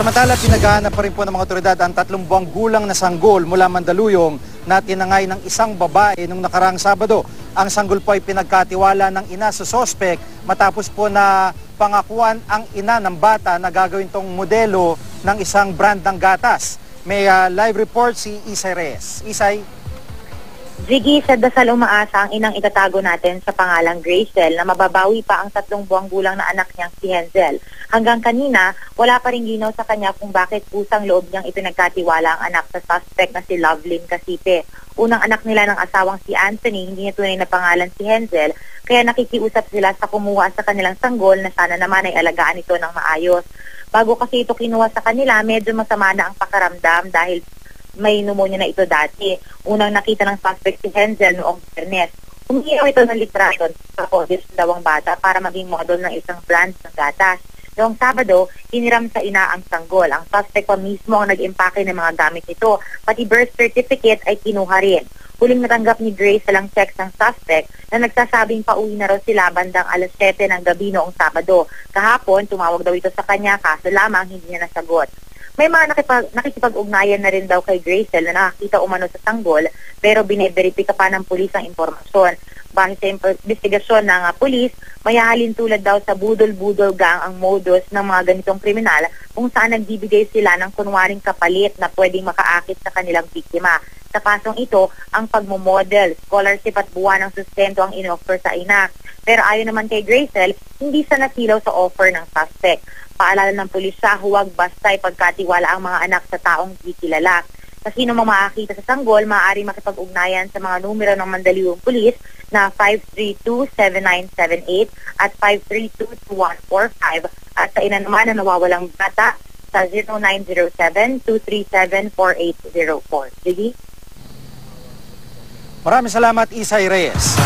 Samantala, pinaghahanap pa rin po ng mga otoridad ang 3 buwang gulang na sanggol mula Mandaluyong na tinangay ng isang babae nung nakaraang Sabado. Ang sanggol po ay pinagkatiwala ng ina sa sospek matapos po na pangakuan ang ina ng bata na gagawin tong modelo ng isang brand ng gatas. May live report si Isay Reyes. Isay? Ziggy, sa dasal umaasa ang inang itatago natin sa pangalang Gracel na mababawi pa ang 3 buwang gulang na anak niyang si Henzel. Hanggang kanina, wala pa rin ginaw sa kanya kung bakit pusang loob niyang ipinagkatiwala ang anak sa suspect na si Lovelyn Casipe. Unang anak nila ng asawang si Anthony, hindi niya tunay na pangalan si Henzel, kaya nakikiusap sila sa kumuha sa kanilang sanggol na sana naman ay alagaan ito ng maayos. Bago kasi ito kinuha sa kanila, medyo masama na ang pakaramdam dahil may pneumonia na ito dati. Unang nakita ng suspect si Henzel noong Biyernes. Humiyaw ito ng litrato sa kodis ng dalawang bata para maging model ng isang brand ng gatas. Noong Sabado, hiniram sa ina ang sanggol. Ang suspect pa mismo ang nag-impake ng mga gamit nito, pati birth certificate ay kinuha rin. Huling natanggap ni Grace salang text ng suspect na nagsasabing pauwi na raw sila bandang alas 7 ng gabi noong Sabado. Kahapon, tumawag daw ito sa kanya, kaso lamang hindi niya nasagot. May mga nakikipag-ugnayan na rin daw kay Gracel na nakakita umano sa sanggol pero bine-verifika pa ng pulis ang impormasyon. Base sa investigasyon ng pulis, mayahalin tulad daw sa budol-budol gang ang modus ng mga ganitong kriminal kung saan nagbibigay sila ng kunwaring kapalit na pwedeng makaakit sa kanilang biktima. Sa kasong ito, ang pagmomodel, scholarship at buwan ng sustento ang in-offer sa ina. Pero ayon naman kay Gracel, hindi sa nasilaw sa offer ng suspect. Paalala ng pulisya, huwag basta ipagkatiwala ang mga anak sa taong di kilala. Sa sino mang makakita sa sanggol, maaari makipag-ugnayan sa mga numero ng Mandaluyong Police na 532-7978 at 532-2145 at sa ina naman na nawawalang bata sa 0907-237-4804. Sige? Maraming salamat, Isay Reyes.